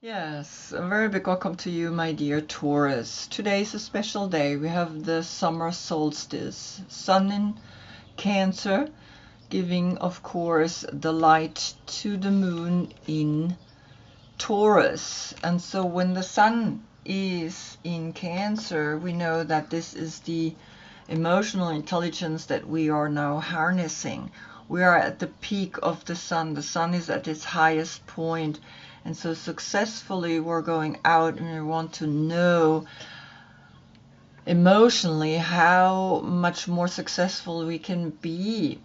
Yes, a very big welcome to you, my dear Taurus. Today is a special day. We have the summer solstice, Sun in Cancer, giving, of course, the light to the moon in Taurus. And so when the sun is in Cancer, we know that this is the emotional intelligence that we are now harnessing. We are at the peak of the sun. The sun is at its highest point. And so successfully we're going out and we want to know emotionally how much more successful we can be.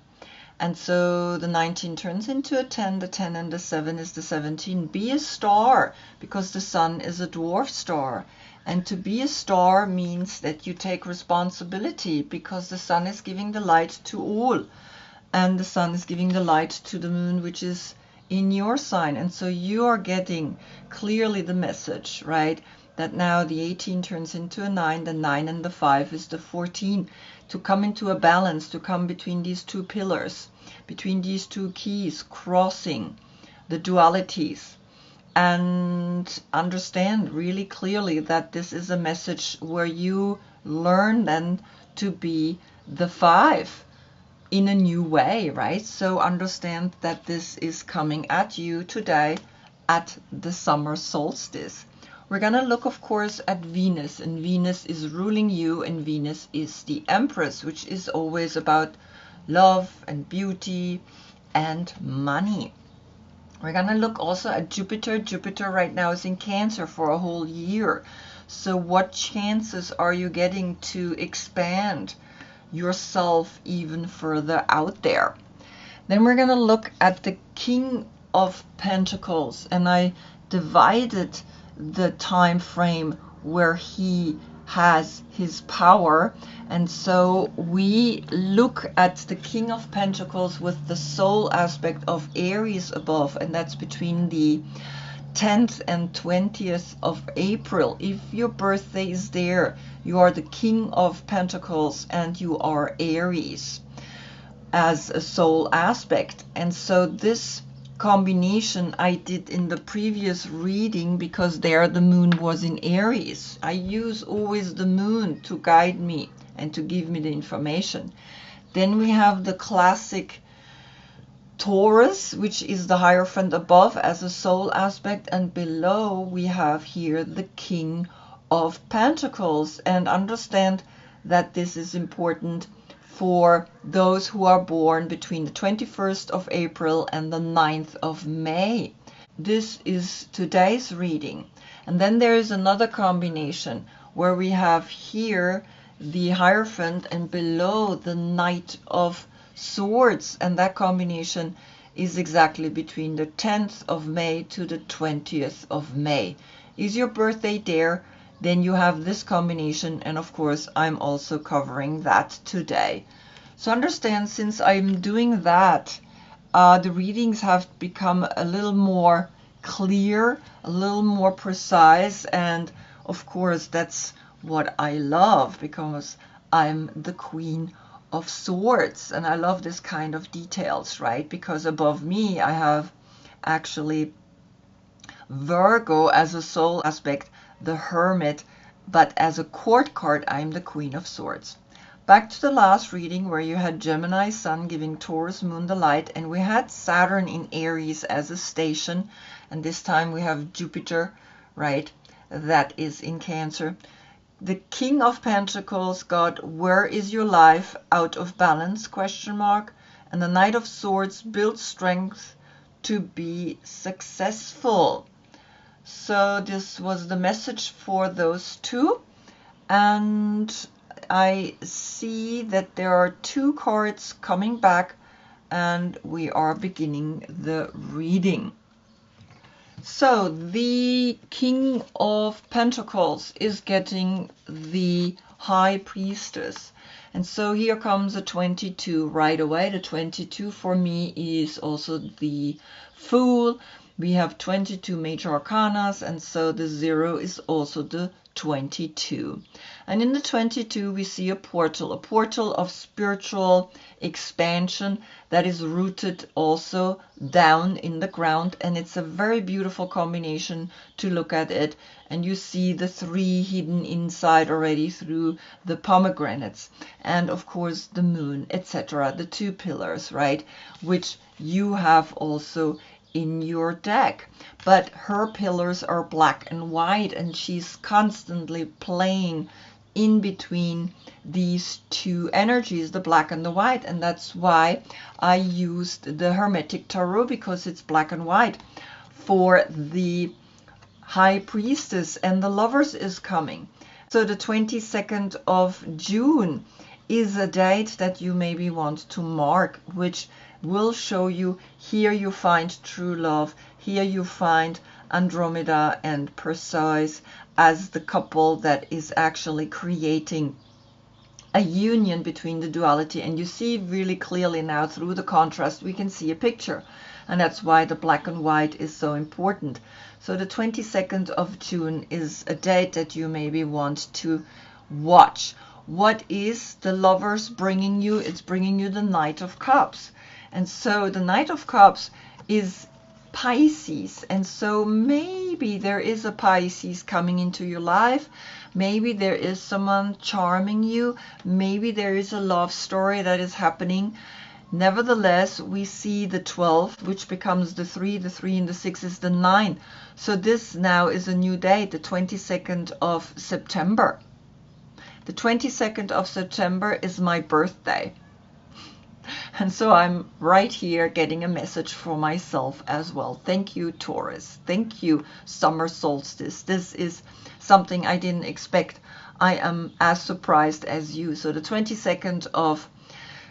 And so the 19 turns into a 10, the 10 and the 7 is the 17. Be a star, because the sun is a dwarf star. And to be a star means that you take responsibility, because the sun is giving the light to all. And the sun is giving the light to the moon, which is in your sign. And so you are getting clearly the message, right? That now the 18 turns into a 9, the 9 and the 5 is the 14. To come into a balance, to come between these two pillars, between these two keys, crossing the dualities, and understand really clearly that this is a message where you learn then to be the 5 in a new way, right? So understand that this is coming at you today at the summer solstice. We're going to look, of course, at Venus, and Venus is ruling you, and Venus is the Empress, which is always about love and beauty and money. We're going to look also at Jupiter. Jupiter right now is in Cancer for a whole year. So what chances are you getting to expand yourself even further out there? Then we're going to look at the King of Pentacles, and I divided the time frame where he has his power. And so we look at the King of Pentacles with the soul aspect of Aries above, and that's between the 10th and 20th of April. If your birthday is there, you are the King of Pentacles and you are Aries as a soul aspect. And so this combination I did in the previous reading, because there the moon was in Aries. I use always the moon to guide me and to give me the information. Then we have the classic Taurus, which is the Hierophant above as a soul aspect, and below we have here the King of Pentacles. And understand that this is important for those who are born between the 21st of April and the 9th of May. This is today's reading. And then there is another combination where we have here the Hierophant and below the Knight of Swords, and that combination is exactly between the 10th of May to the 20th of May. Is your birthday there? Then you have this combination, and of course I'm also covering that today. So understand, since I'm doing that, the readings have become a little more clear, a little more precise, and of course that's what I love, because I'm the Queen of Swords and I love this kind of details, right? Because above me I have actually Virgo as a soul aspect, the Hermit, but as a court card I'm the Queen of Swords. Back to the last reading where you had Gemini Sun giving Taurus Moon the light, and we had Saturn in Aries as a station, and this time we have Jupiter, right, that is in Cancer. The King of Pentacles got where is your life out of balance, question mark, and the Knight of Swords builds strength to be successful. So this was the message for those two, and I see that there are two cards coming back and we are beginning the reading. So the King of Pentacles is getting the High Priestess. And so here comes a 22 right away. The 22 for me is also the Fool. We have 22 major arcanas, and so the 0 is also the 22. And in the 22, we see a portal of spiritual expansion that is rooted also down in the ground. And it's a very beautiful combination to look at it. And you see the 3 hidden inside already through the pomegranates. And of course, the moon, etc. The 2 pillars, right? Which you have also in your deck. But her pillars are black and white, and she's constantly playing in between these 2 energies, the black and the white. And that's why I used the Hermetic Tarot, because it's black and white for the High Priestess, and the Lovers is coming. So the 22nd of June is a date that you maybe want to mark, which will show you, here you find true love, here you find Andromeda and Perseus as the couple that is actually creating a union between the duality. And you see really clearly now through the contrast, we can see a picture. And that's why the black and white is so important. So the 22nd of June is a date that you maybe want to watch. What is the Lovers bringing you? It's bringing you the Knight of Cups. And so the Knight of Cups is Pisces. And so maybe there is a Pisces coming into your life. Maybe there is someone charming you. Maybe there is a love story that is happening. Nevertheless, we see the 12, which becomes the 3 and the 6 is the 9. So this now is a new date, the 22nd of September. The 22nd of September is my birthday. And so I'm right here getting a message for myself as well. Thank you, Taurus. Thank you, summer solstice. This is something I didn't expect. I am as surprised as you. So the 22nd of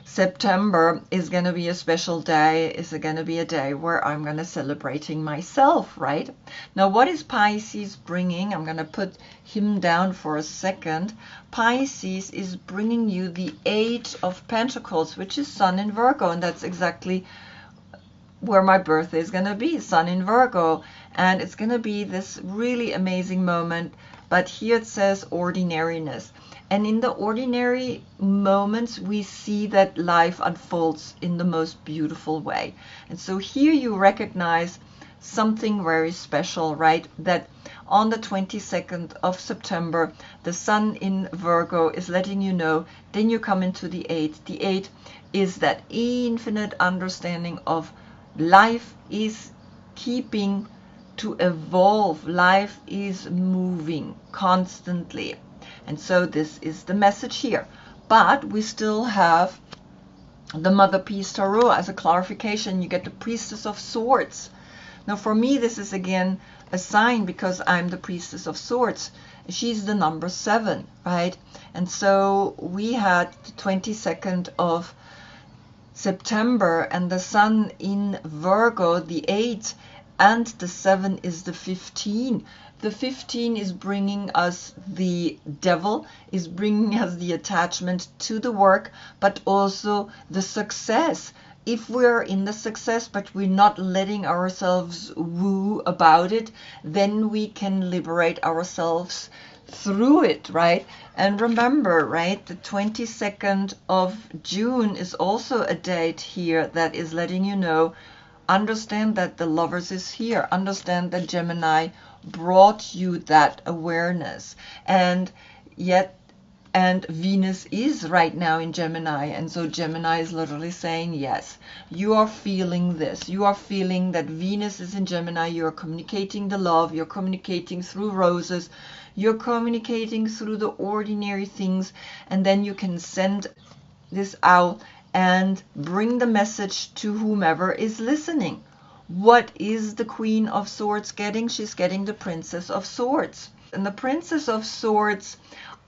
September is going to be a special day. It's going to be a day where I'm going to celebrating myself, right? Now, what is Pisces bringing? I'm going to put him down for a second. Pisces is bringing you the 8 of Pentacles, which is Sun in Virgo, and that's exactly where my birthday is going to be, Sun in Virgo. And it's going to be this really amazing moment. But here it says ordinariness. And in the ordinary moments, we see that life unfolds in the most beautiful way. And so here you recognize something very special, right? That on the 22nd of September, the Sun in Virgo is letting you know. Then you come into the 8. The 8 is that infinite understanding of life is keeping to evolve. Life is moving constantly. And so this is the message here. But we still have the Mother Peace Tarot as a clarification. You get the Priestess of Swords. Now for me, this is again a sign because I'm the Priestess of Swords. She's the number 7, right? And so we had the 22nd of September and the Sun in Virgo, the 8, and the 7 is the 15. The 15 is bringing us the devil, is bringing us the attachment to the work, but also the success. If we're in the success, but we're not letting ourselves woo about it, then we can liberate ourselves through it, right? And remember, right, the 22nd of June is also a date here that is letting you know, understand that the Lovers is here. Understand that Gemini brought you that awareness. And Venus is right now in Gemini. And so Gemini is literally saying, yes, you are feeling this. You are feeling that Venus is in Gemini. You are communicating the love. You're communicating through roses. You're communicating through the ordinary things. And then you can send this out and bring the message to whomever is listening. What is the Queen of Swords getting? She's getting the Princess of Swords. And the Princess of Swords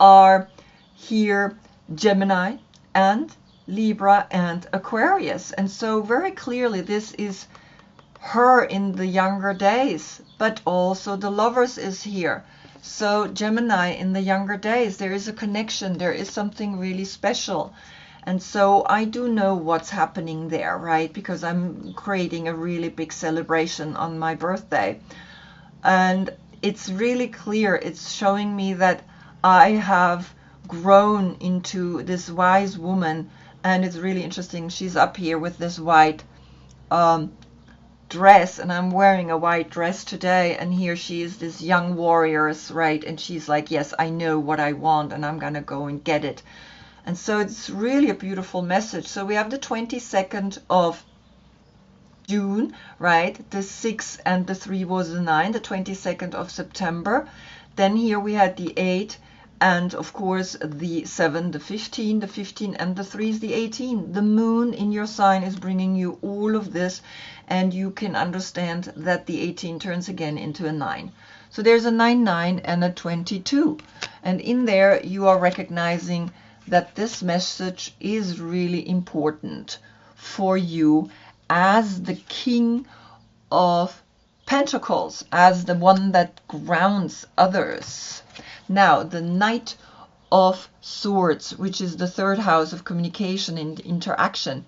are here Gemini and Libra and Aquarius. And so very clearly this is her in the younger days, but also the Lovers is here. So Gemini in the younger days, there is a connection. There is something really special. And so I do know what's happening there, right? Because I'm creating a really big celebration on my birthday. And it's really clear. It's showing me that I have grown into this wise woman, and it's really interesting. She's up here with this white dress, and I'm wearing a white dress today, and here she is, this young warrior, right? And she's like, yes, I know what I want, and I'm gonna go and get it. And so it's really a beautiful message. So we have the 22nd of June, right? The 6 and the 3 was the 9, the 22nd of September. Then here we had the 8, and of course the 7, the 15, the 15 and the 3 is the 18. The moon in your sign is bringing you all of this, and you can understand that the 18 turns again into a 9. So there's a 9, and a 22. And in there you are recognizing that this message is really important for you as the King of Pentacles, as the one that grounds others. Now, the Knight of Swords, which is the 3rd house of communication and interaction,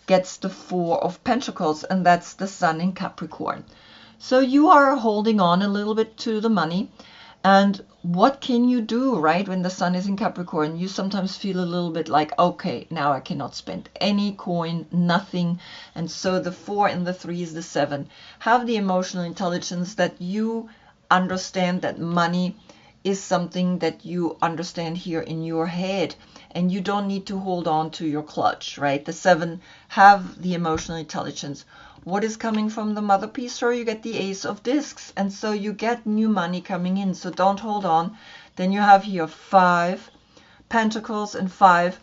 gets the 4 of Pentacles, and that's the Sun in Capricorn. So you are holding on a little bit to the money. And what can you do, right? When the Sun is in Capricorn, you sometimes feel a little bit like, okay, now I cannot spend any coin, nothing. And so the 4 and the 3 is the 7. Have the emotional intelligence that you understand that money is something that you understand here in your head, and you don't need to hold on to your clutch, right? The 7, have the emotional intelligence. What is coming from the mother piece? Sure, you get the Ace of Discs, and so you get new money coming in, so don't hold on. Then you have here 5 Pentacles, and 5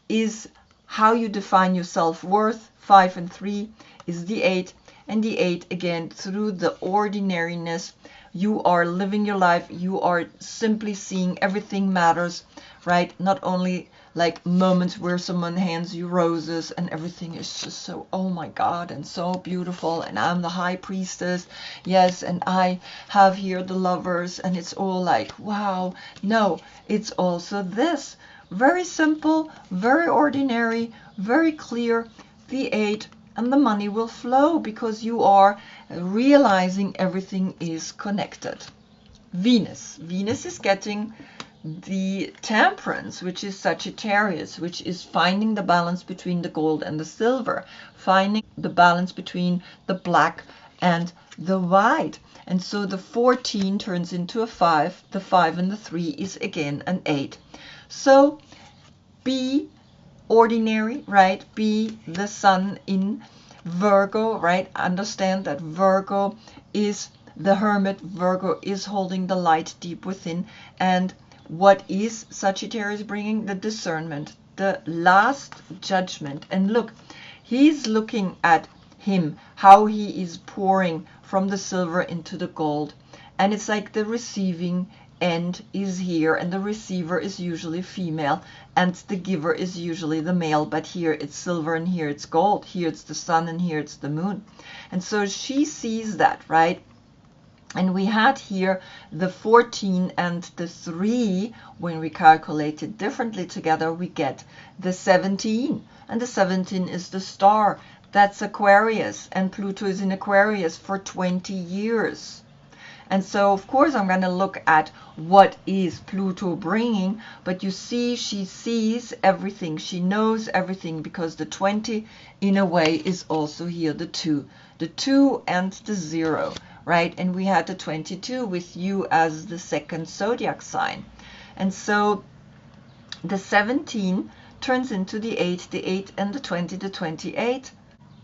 is how you define your self-worth. 5 and 3 is the 8, and the 8 again, through the ordinariness, you are living your life, you are simply seeing everything matters, right? Not only like moments where someone hands you roses and everything is just so, oh my God, and so beautiful, and I'm the high priestess, yes, and I have here the lovers, and it's all like, wow. No, it's also this. Very simple, very ordinary, very clear. The 8 and the money will flow because you are realizing everything is connected. Venus is getting the Temperance, which is Sagittarius, which is finding the balance between the gold and the silver, finding the balance between the black and the white. And so the 14 turns into a 5, the 5 and the 3 is again an 8. So be ordinary, right? Be the Sun in Virgo, right? Understand that Virgo is the hermit. Virgo is holding the light deep within. And what is Sagittarius bringing? The discernment, the last judgment. And look, he's looking at him, how he is pouring from the silver into the gold. And it's like the receiving end is here, and the receiver is usually female, and the giver is usually the male, but here it's silver and here it's gold, here it's the sun and here it's the moon. And so she sees that, right? And we had here the 14 and the 3. When we calculate it differently together, we get the 17, and the 17 is the star. That's Aquarius, and Pluto is in Aquarius for 20 years. And so, of course, I'm going to look at what is Pluto bringing. But you see, she sees everything. She knows everything, because the 20, in a way, is also here the 2. The 2 and the 0, right? And we had the 22 with you as the 2nd zodiac sign. And so the 17 turns into the 8 and the 20, the 28.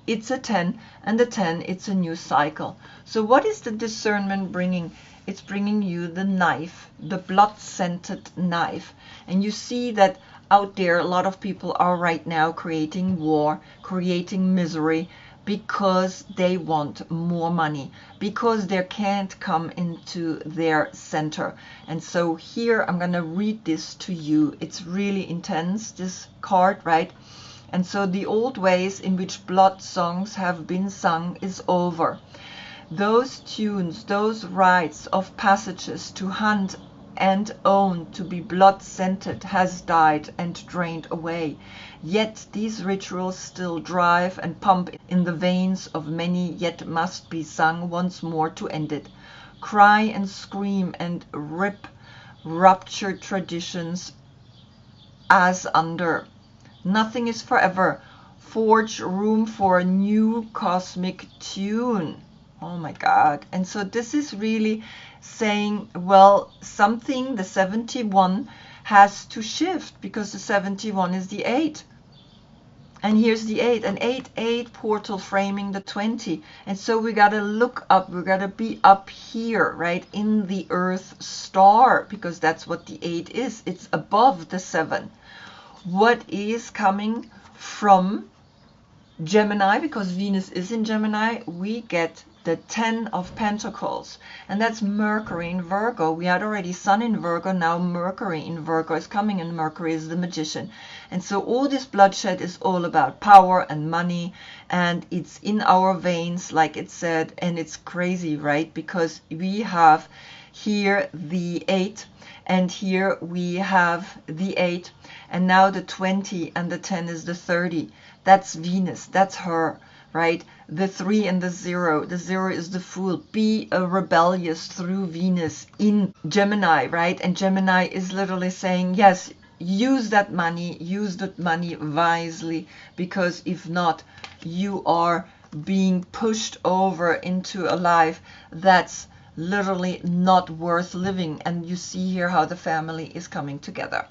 It's a 10, and the 10, it's a new cycle. So what is the discernment bringing? It's bringing you the knife, the blood-scented knife. And you see that out there, a lot of people are right now creating war, creating misery, because they want more money, because they can't come into their center. And so here, I'm going to read this to you. It's really intense, this card, right? And so the old ways in which blood songs have been sung is over. Those tunes, those rites of passages to hunt and own, to be blood-scented, has died and drained away. Yet these rituals still drive and pump in the veins of many, yet must be sung once more to end it. cry and scream and rip ruptured traditions as under. Nothing is forever. Forge room for a new cosmic tune. Oh my God. And so this is really saying, well, something, the 71 has to shift, because the 71 is the 8. And here's the 8, an 8-8 portal framing the 20. And so we got to look up, we got to be up here, right, in the Earth star, because that's what the 8 is. It's above the 7. What is coming from Gemini, because Venus is in Gemini, we get the 10 of Pentacles, and that's Mercury in Virgo. We had already Sun in Virgo, now Mercury in Virgo is coming, and Mercury is the magician. And so all this bloodshed is all about power and money, and it's in our veins, like it said, and it's crazy, right? Because we have here the 8, and here we have the 8, and now the 20 and the 10 is the 30. That's Venus, that's her, right? The 3 and the 0. The 0 is the Fool. Be a rebellious through Venus in Gemini, right? And Gemini is literally saying, yes, use that money wisely, because if not, you are being pushed over into a life that's literally not worth living. And you see here how the family is coming together.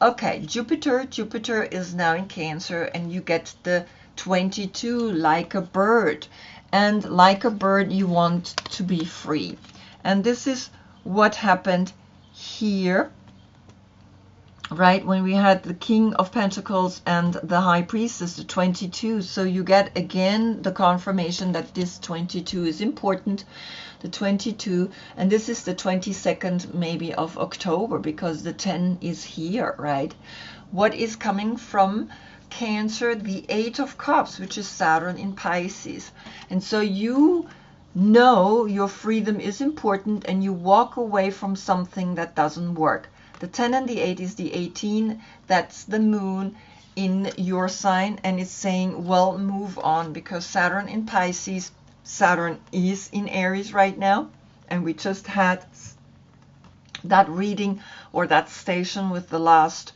Okay, Jupiter is now in Cancer, and you get the 22, like a bird. And like a bird, you want to be free. And this is what happened here, right, when we had the King of Pentacles and the High Priestess, the 22. So you get again the confirmation that this 22 is important, the 22, and this is the 22nd maybe of October, because the 10 is here, right? What is coming from Cancer? The 8 of Cups, which is Saturn in Pisces. And so you know your freedom is important, and you walk away from something that doesn't work. The 10 and the 8 is the 18. That's the moon in your sign, and it's saying, well, move on, because Saturn in Pisces, Saturn is in Aries right now, and we just had that reading, or that station with the last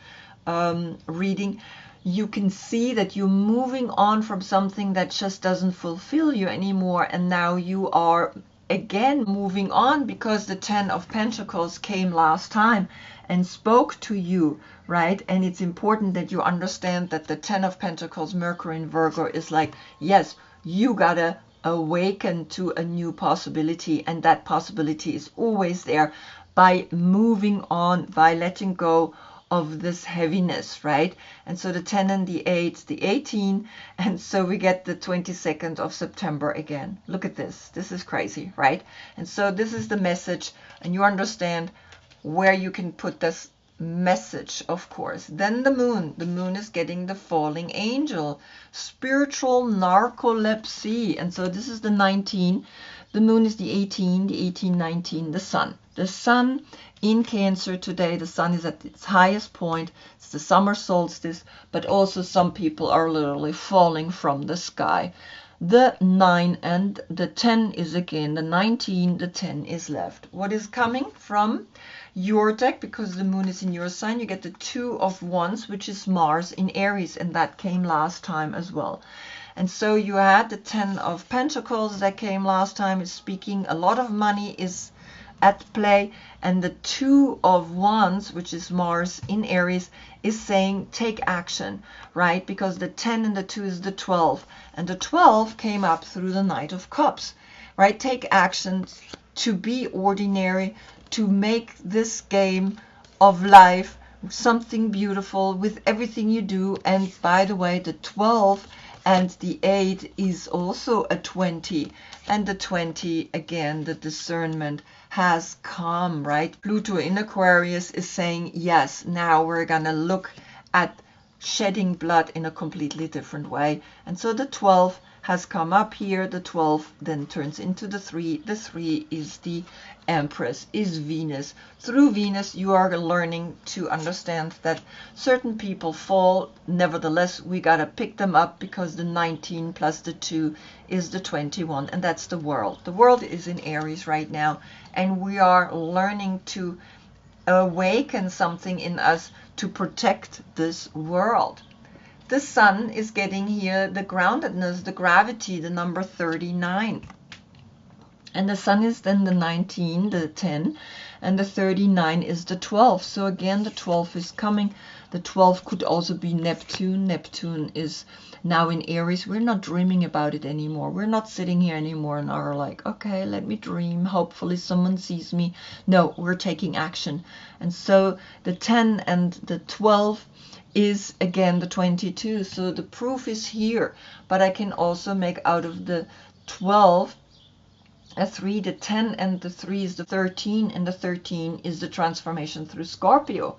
reading. You can see that you're moving on from something that just doesn't fulfill you anymore, and now you are again moving on, because the 10 of Pentacles came last time and spoke to you, right? And it's important that you understand that the 10 of Pentacles, Mercury in Virgo, is like, yes, you gotta awaken to a new possibility, and that possibility is always there by moving on, by letting go of this heaviness, right? And so the 10 and the 8, the 18, and so we get the 22nd of September again. Look at this. This is crazy, right? And so this is the message, and you understand where you can put this message, of course. Then the moon is getting the falling angel, spiritual narcolepsy. And so this is the 19, the moon is the 18, the 18, 19, the sun in Cancer today. The sun is at its highest point. It's the summer solstice, but also some people are literally falling from the sky. The 9 and the 10 is again the 19, the 10 is left. What is coming from your deck, because the moon is in your sign? You get the 2 of Wands, which is Mars in Aries, and that came last time as well. And so you had the 10 of Pentacles that came last time. It's speaking a lot of money is at play, and the 2 of Wands, which is Mars in Aries, is saying take action, right? Because the 10 and the 2 is the 12, and the 12 came up through the Knight of Cups, right? Take action to be ordinary, to make this game of life something beautiful with everything you do. And by the way, the 12 and the 8 is also a 20, and the 20, again, the discernment has come, right? Pluto in Aquarius is saying, yes, now we're gonna look at shedding blood in a completely different way. And so the 12 has come up here. The 12 then turns into the 3. The 3 is the Empress, is Venus. Through Venus, you are learning to understand that certain people fall. Nevertheless, we got to pick them up, because the 19 plus the 2 is the 21, and that's the world. The world is in Aries right now, and we are learning to awaken something in us to protect this world. The sun is getting here the groundedness, the gravity, the number 39. And the sun is then the 19, the 10, and the 39 is the 12. So again, the 12 is coming. The 12 could also be Neptune. Neptune is now in Aries. We're not dreaming about it anymore. We're not sitting here anymore and are like, okay, let me dream. Hopefully someone sees me. No, we're taking action. And so the 10 and the 12 is again the 22. So the proof is here. But I can also make out of the 12 a 3, the 10, and the 3 is the 13, and the 13 is the transformation through Scorpio.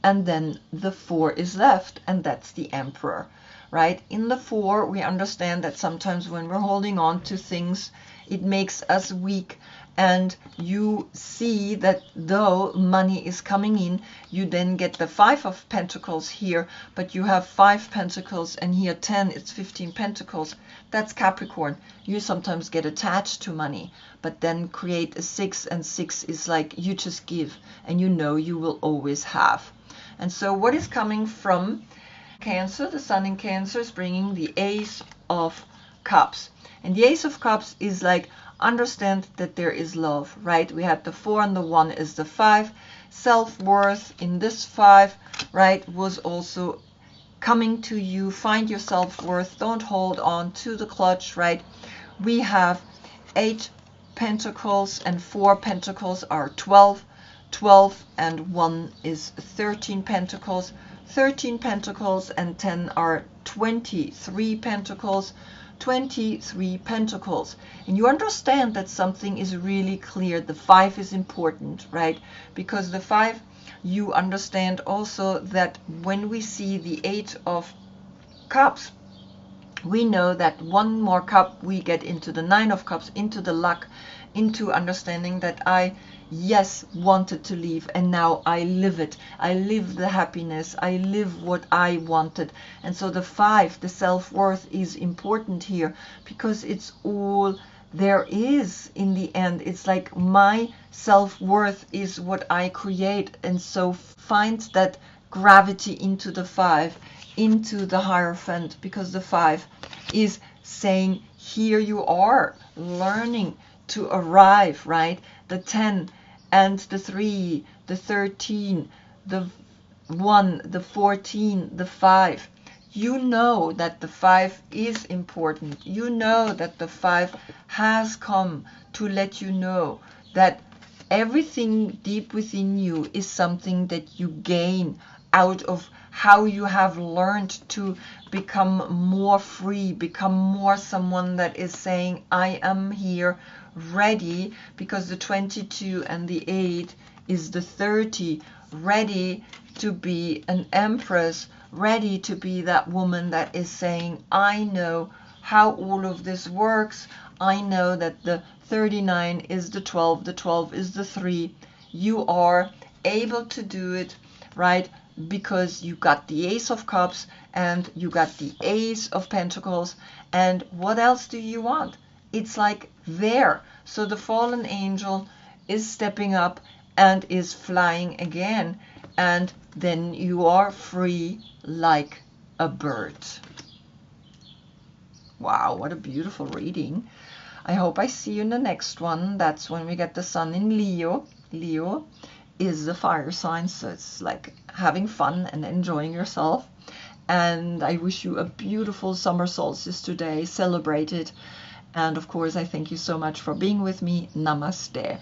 And then the 4 is left, and that's the Emperor, right? In the 4, we understand that sometimes when we're holding on to things, it makes us weak. And you see that though money is coming in, you then get the 5 of Pentacles here, but you have 5 Pentacles, and here 10, it's 15 Pentacles. That's Capricorn. You sometimes get attached to money, but then create a 6, and 6 is like you just give, and you know you will always have. And so what is coming from Cancer, the sun in Cancer, is bringing the Ace of Cups. And the Ace of Cups is like, understand that there is love, right? We had the 4 and the 1 is the 5. Self-worth in this 5, right, was also coming to you. Find your self-worth. Don't hold on to the clutch, right? We have 8 Pentacles and 4 Pentacles are 12. 12 and 1 is 13 Pentacles. 13 Pentacles and 10 are 23 Pentacles. 23 Pentacles. And you understand that something is really clear. The 5 is important, right? Because the 5, you understand also that when we see the 8 of Cups, we know that one more cup we get into the 9 of Cups, into the luck, into understanding that I, yes, wanted to leave, and now I live it. I live the happiness. I live what I wanted. And so the 5, the self-worth, is important here, because it's all there is in the end. It's like my self-worth is what I create. And so find that gravity into the 5, into the Hierophant, because the 5 is saying, here you are learning to arrive, right? The 10 and the 3, the 13, the 1, the 14, the 5. You know that the 5 is important. You know that the 5 has come to let you know that everything deep within you is something that you gain out of how you have learned to become more free, become more someone that is saying, I am here ready, because the 22 and the 8 is the 30, ready to be an empress, ready to be that woman that is saying, I know how all of this works. I know that the 39 is the 12 is the 3. You are able to do it, right? Because you got the Ace of Cups and you got the Ace of Pentacles. And what else do you want? It's like there. So the fallen angel is stepping up and is flying again. And then you are free like a bird. Wow, what a beautiful reading. I hope I see you in the next one. That's when we get the sun in Leo. Leo is the fire sign, so it's like having fun and enjoying yourself. And I wish you a beautiful summer solstice today. Celebrate it. And of course, I thank you so much for being with me. Namaste.